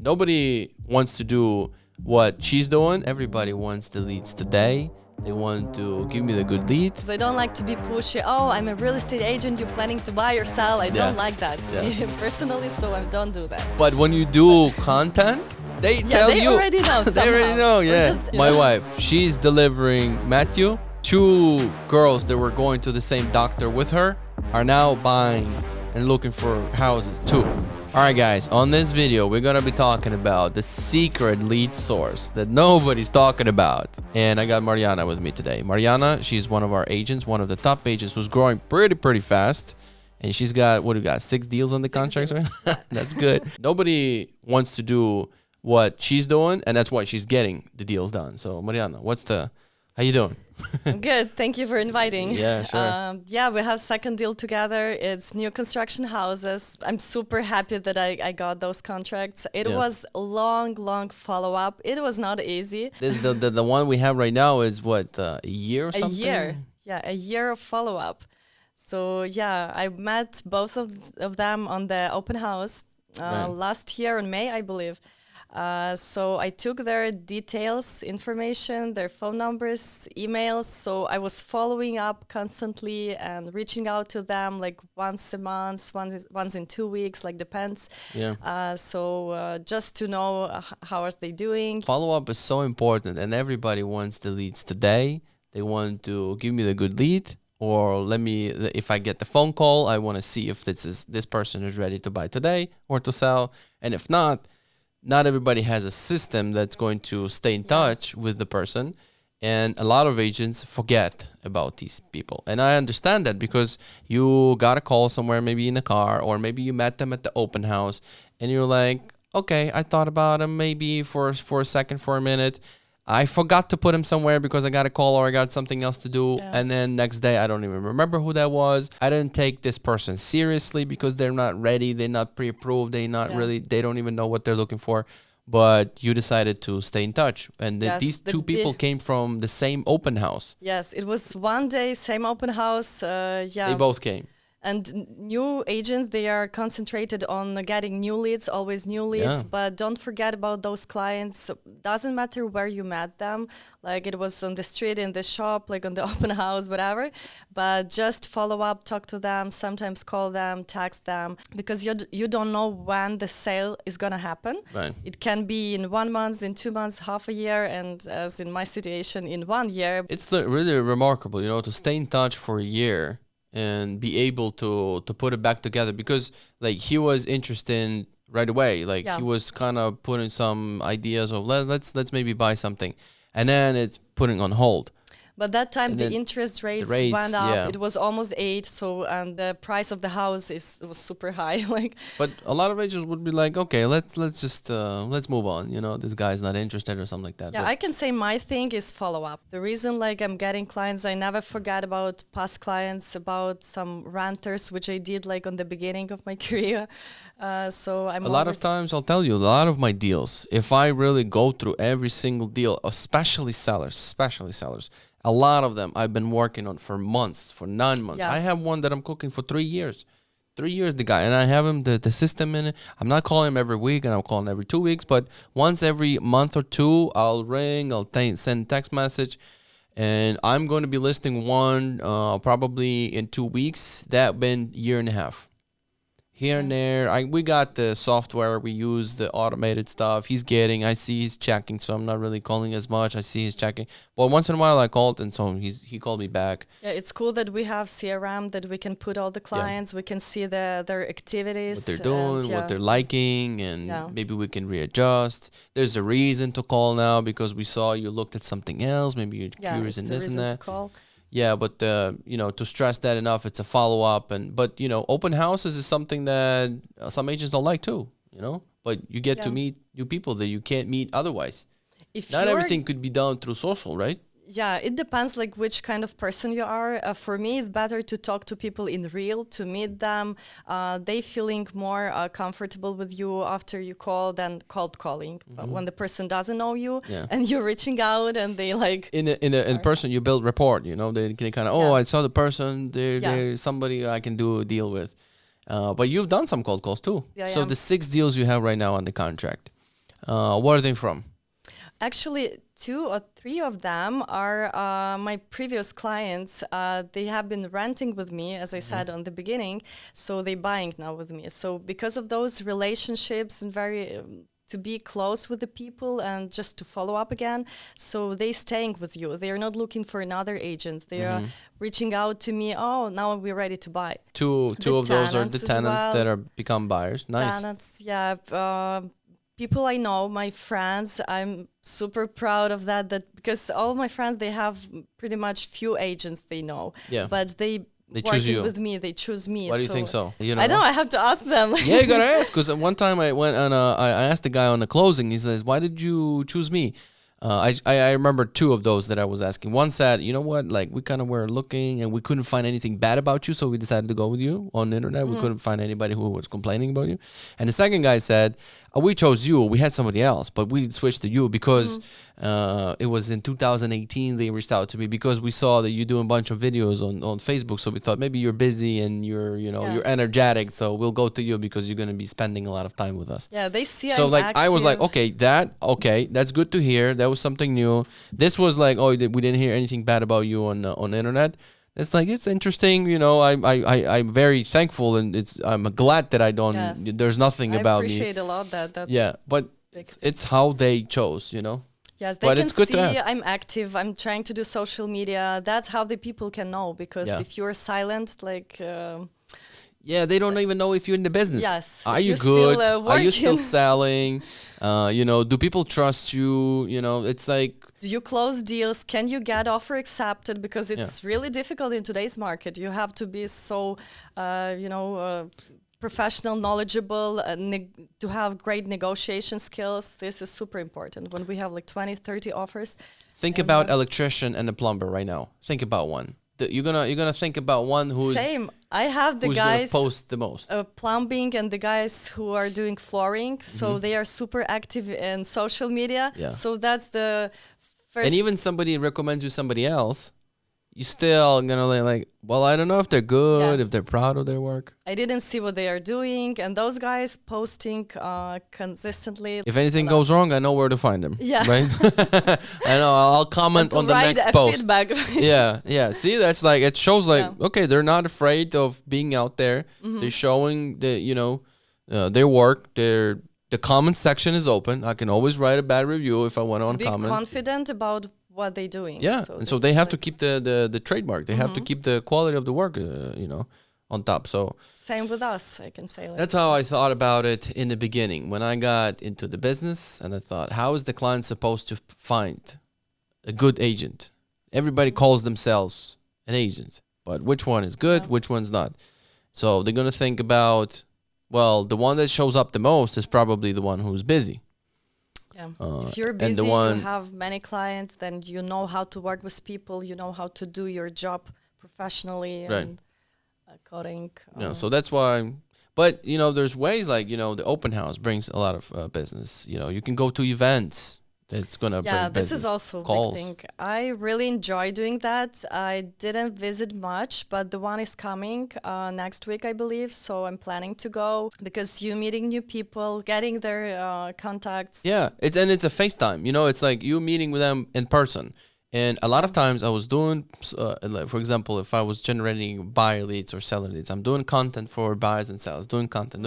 Nobody wants to do what she's doing. Everybody wants the leads today. They want to give me the good lead. I don't like to be pushy. Oh, I'm a real estate agent. You're planning to buy or sell. I don't like that personally, so I don't do that. But when you do content, they tell they you. Already know. They already know. Yeah. My wife, she's delivering Matthew. 2 girls that were going to the same doctor with her are now buying and looking for houses too. All right, guys, on this video, we're going to be talking about the secret lead source that nobody's talking about. And I got Mariana with me today. Mariana, she's one of our agents, one of the top agents who's growing pretty fast. And she's got, what do you got, 6 deals on the contracts, right? That's good. Nobody wants to do what she's doing, and that's why she's getting the deals done. So, Mariana, how you doing? Good. Thank you for inviting. Yeah, sure. We have second deal together. It's new construction houses. I'm super happy that I got those contracts. It was a long follow-up. It was not easy. This the one we have right now is what, a year or something? A year. Yeah, a year of follow-up. So yeah, I met both of them on the open house last year in May, I believe. So I took their details, information, their phone numbers, emails. So I was following up constantly and reaching out to them like once a month, once in 2 weeks, like depends. Yeah. Just to know how are they doing. Follow-up is so important, and everybody wants the leads today. They want to give me the good lead, or if I get the phone call, I want to see if this person is ready to buy today or to sell. And if not everybody has a system that's going to stay in touch with the person. And a lot of agents forget about these people. And I understand that, because you got a call somewhere, maybe in the car, or maybe you met them at the open house and you're like, okay, I thought about him maybe for a second, for a minute. I forgot to put him somewhere because I got a call or I got something else to do. Yeah. And then next day, I don't even remember who that was. I didn't take this person seriously because they're not ready. They're not pre-approved. They don't even know what they're looking for. But you decided to stay in touch. And these two people came from the same open house. Yes, it was one day, same open house. They both came. And new agents, they are concentrated on getting new leads, always new leads, but don't forget about those clients. Doesn't matter where you met them, like it was on the street, in the shop, like on the open house, whatever, but just follow up, talk to them, sometimes call them, text them, because you don't know when the sale is going to happen. Right. It can be in 1 month, in 2 months, half a year, and as in my situation, in 1 year. It's really remarkable, to stay in touch for a year and be able to put it back together, because like he was interested right away. Like he was kind of putting some ideas of let's maybe buy something, and then it's putting on hold. But that time the interest rates went up. It was almost 8, and the price of the house was super high. But a lot of agents would be like, okay, let's just let's move on. This guy's not interested or something like that. Yeah, I can say my thing is follow up. The reason I'm getting clients, I never forget about past clients, about some renters, which I did on the beginning of my career. So I'm a lot of times, I'll tell you, a lot of my deals, if I really go through every single deal, especially sellers, a lot of them I've been working on for months, for 9 months. I have one that I'm cooking for 3 years. 3 years, the guy, and I have him the system in it. I'm not calling him every week, and I'm calling every 2 weeks, but once every month or two, I'll ring, I'll send text message, and I'm going to be listing one probably in 2 weeks. That been year and a half. Here and there, we got the software, we use the automated stuff. I see he's checking, so I'm not really calling as much. I see he's checking, but once in a while I called, and so he called me back. Yeah, it's cool that we have CRM that we can put all the clients. We can see their activities, what they're doing, what they're liking, and maybe we can readjust. There's a reason to call now because we saw you looked at something else. Maybe you're curious in this and that. To call. Yeah, but to stress that enough, it's a follow-up. But open houses is something that some agents don't like too, But you get to meet new people that you can't meet otherwise. Not everything could be done through social, right? Yeah, it depends which kind of person you are. For me, it's better to talk to people in real, to meet them. They feeling more comfortable with you after you call than cold calling. When the person doesn't know you and you're reaching out and they in person you build rapport. They kind of I saw the person. They're somebody I can do a deal with. But you've done some cold calls too. So the 6 deals you have right now on the contract. What are they from? Actually, 2 or 3 of them are my previous clients. They have been renting with me, as I said on the beginning, so they're buying now with me. So because of those relationships and very to be close with the people and just to follow up again, so they staying with you. They are not looking for another agent. They are reaching out to me. Oh, now we're ready to buy. Two of those are the Tenants as tenants well. that are become buyers. Nice. Tenants, yeah. People I know, my friends, I'm super proud of that. That because all my friends, they have pretty much few agents they know. Yeah. But they choose working you. with me. They choose me. Why do you think so? You don't I know. know? I have to ask them. Yeah, you gotta ask. Because one time I went on I asked the guy on the closing. He says, "Why did you choose me?" I remember 2 of those that I was asking. One said, "You know what? Like we kind of were looking and we couldn't find anything bad about you, so we decided to go with you on the internet. We couldn't find anybody who was complaining about you." And the second guy said, "We chose you. We had somebody else, but we switched to you because it was in 2018. They reached out to me because we saw that you do a bunch of videos on Facebook. So we thought maybe you're busy and you're energetic. So we'll go to you because you're gonna be spending a lot of time with us." Yeah, they see. So I'm like I was like, active. okay, that's good to hear. That was something new. This was like, oh, we didn't hear anything bad about you on the internet. It's like it's interesting, I'm very thankful and I'm glad that I don't. Yes. There's nothing I about me. appreciate a lot that. That's Yeah, but big. it's how they chose. Yes, they But can it's good see to ask. I'm active. I'm trying to do social media. That's how the people can know. Because Yeah. if you're silent, like. Yeah, they don't even know if you're in the business. Yes, Are if you you're still, good? Are you still working. selling? Do people trust you? It's like Do you close deals? Can you get offer accepted? Because it's really difficult in today's market. You have to be so, professional, knowledgeable, to have great negotiation skills. This is super important when we have like 20, 30 offers. think And about electrician and a plumber right now. Think about one. You're gonna think about one who's Same. I have the who's gonna guys post the most. plumbing and the guys who are doing flooring. So they are super active in social media. Yeah. So that's the first. And even somebody recommends you somebody else, you still gonna like, well, I don't know if they're good, Yeah. if they're proud of their work. I didn't see what they are doing, and those guys posting consistently. If anything goes wrong, I know where to find them. Yeah. Right? I know. I'll comment on the Provide next a post. feedback. Yeah. See, that's like it shows like Yeah. okay, they're not afraid of being out there. They're showing their work. The comment section is open. I can always write a bad review if I want on Be comment. confident about what they're doing. Yeah, and so this they is have to like- keep the trademark. They have to keep the quality of the work, on top. So Same with us, I can say. Like that's how I thought about it in the beginning when I got into the business, and I thought, how is the client supposed to find a good agent? Everybody calls themselves an agent, but which one is good? Which one's not? So they're gonna think about, well, the one that shows up the most is probably the one who's busy. Yeah. If you're and the busy, one- you have many clients, then you know how to work with people, you know how to do your job professionally Right. and according. So that's why. But there's ways like the open house brings a lot of business. You can go to events. That's gonna Yeah, bring this business. is also a calls. big thing. I really enjoy doing that. I didn't visit much, but the one is coming next week, I believe. So I'm planning to go because you're meeting new people, getting their contacts. Yeah, it's a FaceTime. It's like you meeting with them in person. And a lot of times I was doing, like, for example, if I was generating buyer leads or seller leads, I'm doing content for buyers and sellers, doing content,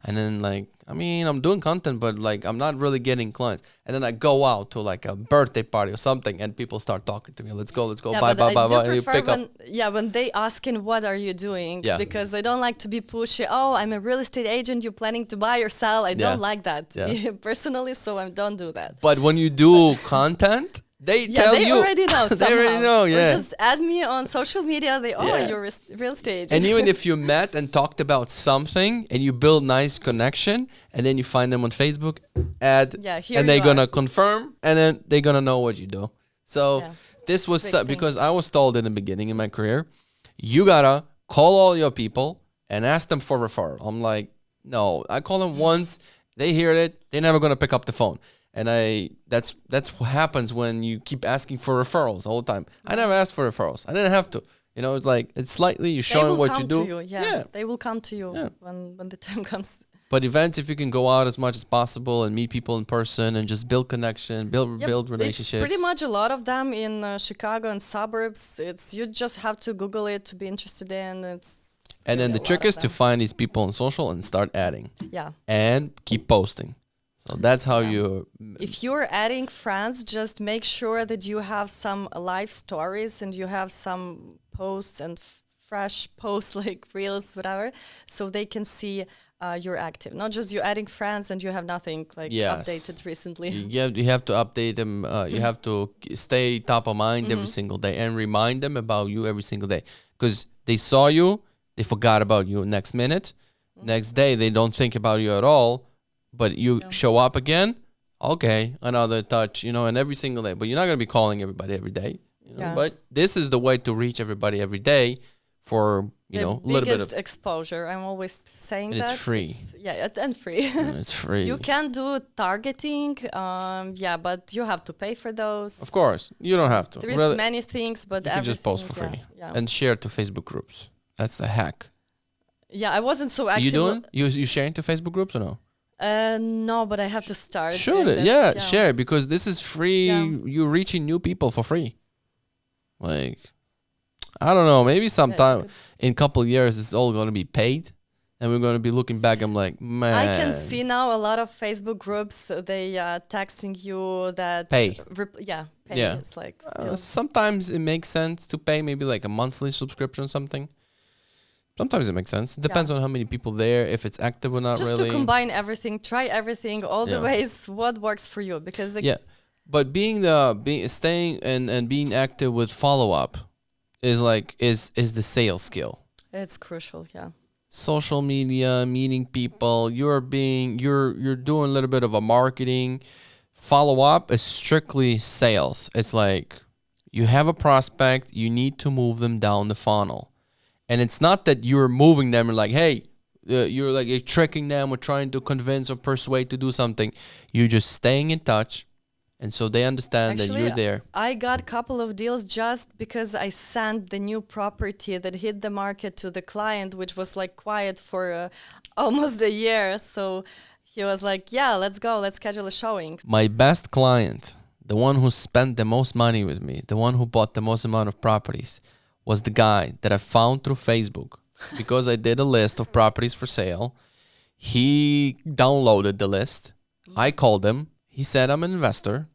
and then like, I'm doing content, but like I'm not really getting clients. And then I go out to like a birthday party or something, and people start talking to me. Let's go, Yeah, buy, but buy. I do And you prefer pick up. when they asking what are you doing, Yeah. because I don't like to be pushy. Oh, I'm a real estate agent. You're planning to buy or sell. I don't like that personally, so I don't do that. But when you do content, they Yeah, tell they you. already know. They already somehow. know. Or Yeah. just add me on social media. Yeah. You're a real estate agent. And even if you met and talked about something and you build nice connection and then you find them on Facebook, add, Yeah, here and they're you gonna are. confirm and then they're gonna know what you do. So Yeah. this was Big thing. because I was told in the beginning in my career, you gotta call all your people and ask them for referral. I'm like, no, I call them once, they hear it, they're never gonna pick up the phone. And that's what happens when you keep asking for referrals all the time. I never asked for referrals. I didn't have to. It's like it's slightly you They showing will what come you do. to you. Yeah, they will come to you Yeah. when the time comes. But events, if you can go out as much as possible and meet people in person and just build connection, build relationships. It's pretty much a lot of them in Chicago and suburbs. You just have to Google it to be interested in. And then the trick is to find these people on social and start adding. Yeah. And keep posting. So that's how you... If you're adding friends, just make sure that you have some live stories and you have some posts and fresh posts like reels, whatever, so they can see you're active. Not just you adding friends and you have nothing like updated recently. You have to update them. You have to stay top of mind every single day and remind them about you every single day. Because they saw you, they forgot about you next minute. Next day, they don't think about you at all. But you show up again, okay, another touch, and every single day. But you're not going to be calling everybody every day. But this is the way to reach everybody every day for, a little bit of... biggest exposure. I'm always saying that. It's free. And free. It's free. You can do targeting, but you have to pay for those. Of course. You don't have to. There is many things, but you can just post for free. And share to Facebook groups. That's the hack. Yeah, I wasn't so active. You doing? You sharing to Facebook groups or no? No, but I have to start. Share, because this is free. You're reaching new people for free. Like, I don't know, maybe sometime in a couple of years it's all going to be paid and we're going to be looking back. I'm like, man. I can see now a lot of Facebook groups, they texting you that... Pay. Pay. It's like sometimes it makes sense to pay, maybe like a monthly subscription or something. Sometimes it makes sense. It depends on how many people there, if it's active or not. Just to combine everything, try everything, all the ways, what works for you. Because but staying and being active with follow-up is the sales skill. It's crucial, Social media, meeting people, you're doing a little bit of a marketing. Follow-up is strictly sales. It's like you have a prospect, you need to move them down the funnel. And it's not that you're moving them and like, hey, you're tricking them or trying to convince or persuade to do something. You're just staying in touch. And so they understand that you're there. I got a couple of deals just because I sent the new property that hit the market to the client, which was like quiet for almost a year. So he was like, yeah, let's go. Let's schedule a showing. My best client, the one who spent the most money with me, the one who bought the most amount of properties, was the guy that I found through Facebook because I did a list of properties for sale. He downloaded the list. I called him. He said, I'm an investor.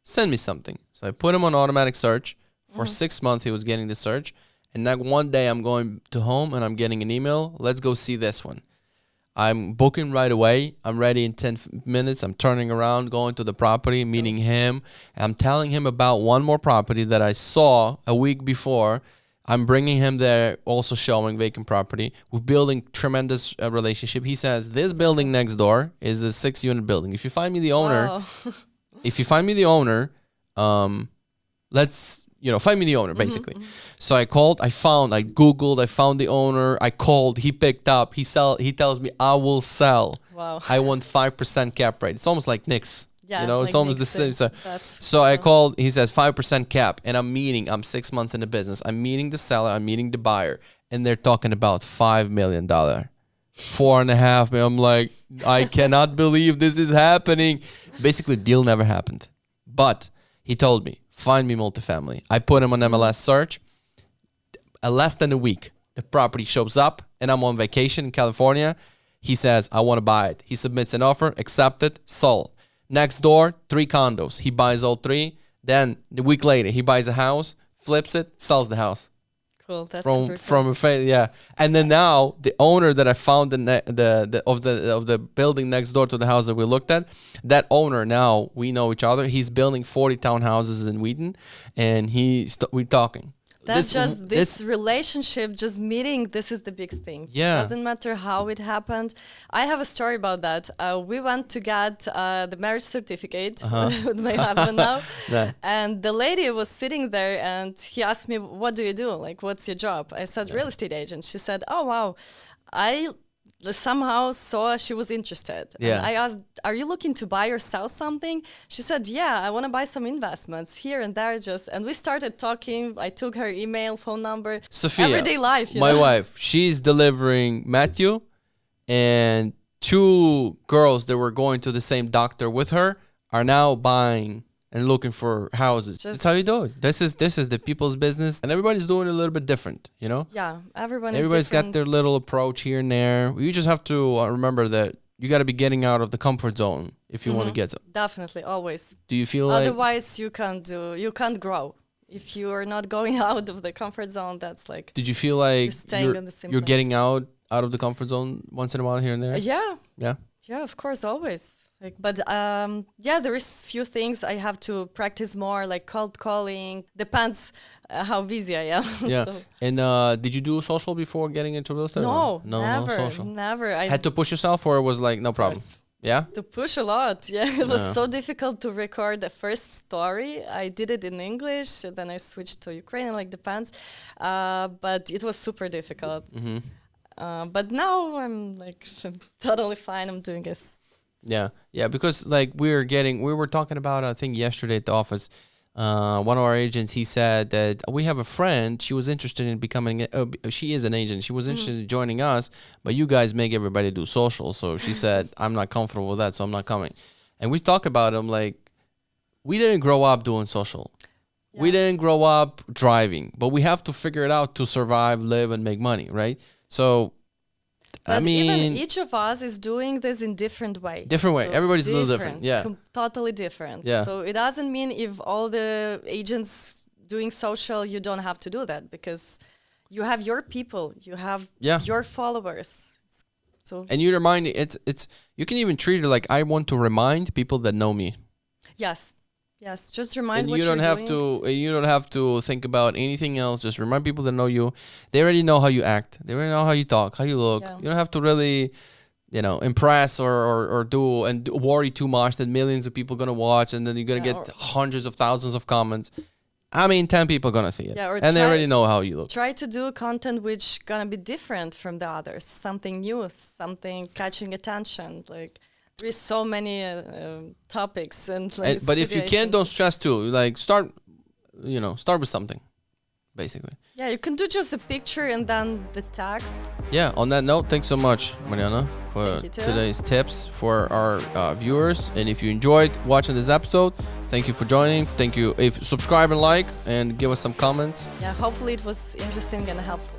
Send me something. So I put him on automatic search. For 6 months, he was getting the search. And then one day I'm going to home and I'm getting an email. Let's go see this one. I'm booking right away. I'm ready in 10 minutes. I'm turning around, going to the property, meeting him. I'm telling him about one more property that I saw a week before. I'm bringing him there, also showing vacant property. We're building tremendous relationship. He says, this building next door is a 6-unit building. If you find me the owner, find me the owner, basically. So I called, I Googled, I found the owner. I called, he picked up, he tells me, I will sell. Wow. I want 5% cap rate. It's almost like Knicks. Yeah, it's almost the same. So I called, he says 5% cap, and I'm 6 months in the business. I'm meeting the seller, I'm meeting the buyer, and they're talking about $5 million, $4.5 million. I'm like, I cannot believe this is happening. Basically, deal never happened. But he told me, find me multifamily. I put him on MLS search. Less than a week, the property shows up, and I'm on vacation in California. He says, I want to buy it. He submits an offer, accepted, sold. Next door, 3 condos. He buys all 3. Then a week later, he buys a house, flips it, sells the house. Cool. That's from a And then now the owner that I found of the building next door to the house that we looked at, that owner now we know each other. He's building 40 townhouses in Wheaton, and we're talking. That's this relationship, just meeting, this is the big thing. Yeah. Doesn't matter how it happened. I have a story about that. We went to get the marriage certificate with my husband now. Yeah. And the lady was sitting there and he asked me, what do you do? Like, what's your job? I said, real estate agent. She said, oh, wow. I somehow saw she was interested. Yeah. And I asked, are you looking to buy or sell something? She said, yeah, I want to buy some investments here and there. And we started talking. I took her email, phone number. Sophia, everyday life. My wife, she's delivering Matthew, and 2 girls that were going to the same doctor with her are now buying and looking for houses. That's how you do it. This is the people's business, and everybody's doing it a little bit different, you know? Yeah, Everybody's got different. their little approach here and there. You just have to remember that you got to be getting out of the comfort zone if you want to get some. Definitely, always. Do you feel like Otherwise, you can't grow. If you are not going out of the comfort zone, that's like. did you feel like staying in the same you're place. getting out of the comfort zone once in a while here and there? Yeah. Yeah. Yeah, of course, always. Like, but yeah, there is few things I have to practice more, like cold calling. Depends how busy I am. Yeah. So- And did you do social before getting into real estate? No, no never, social. never. I Had to push yourself, or it was like no problem? course. Yeah. to push a lot. Yeah, it was Yeah. so difficult to record the first story. I did it in English, and then I switched to Ukrainian, like depends. But it was super difficult. Mm-hmm. But now I'm like totally fine. I'm doing this. Yeah, yeah, because like we were talking about, I think yesterday at the office, one of our agents, he said that we have a friend, she was interested in becoming, she is an agent, she was interested in joining us, but you guys make everybody do social, so she said, I'm not comfortable with that, so I'm not coming. And we talk about them like, we didn't grow up doing social. We didn't grow up driving, but we have to figure it out to survive, live, and make money, right? So, But I mean, even each of us is doing this in different way. Different way. Everybody's a little different. Yeah. Totally different. Yeah. So it doesn't mean if all the agents doing social, you don't have to do that, because you have your people, you have your followers. So and you remind it's you can even treat it like, I want to remind people that know me. yes, just remind And what you don't you're have doing. you don't have to think about anything else. Just remind people that know you. They already know how you act. They already know how you talk, how you look. Yeah. You don't have to really, impress or worry too much that millions of people gonna watch, and then you're gonna get hundreds of thousands of comments. I mean, 10 people gonna see it, Yeah, or and they already know how you look. Try to do content which gonna be different from the others, something new, something catching attention. Like there is so many topics and like. But if you can't, don't stress too. Like start with something, basically. Yeah, you can do just a picture and then the text. Yeah, on that note, thanks so much, Mariana, for Thank you too. today's tips for our viewers. And if you enjoyed watching this episode, thank you for joining. Thank you. If subscribe and like and give us some comments. Yeah, hopefully it was interesting and helpful.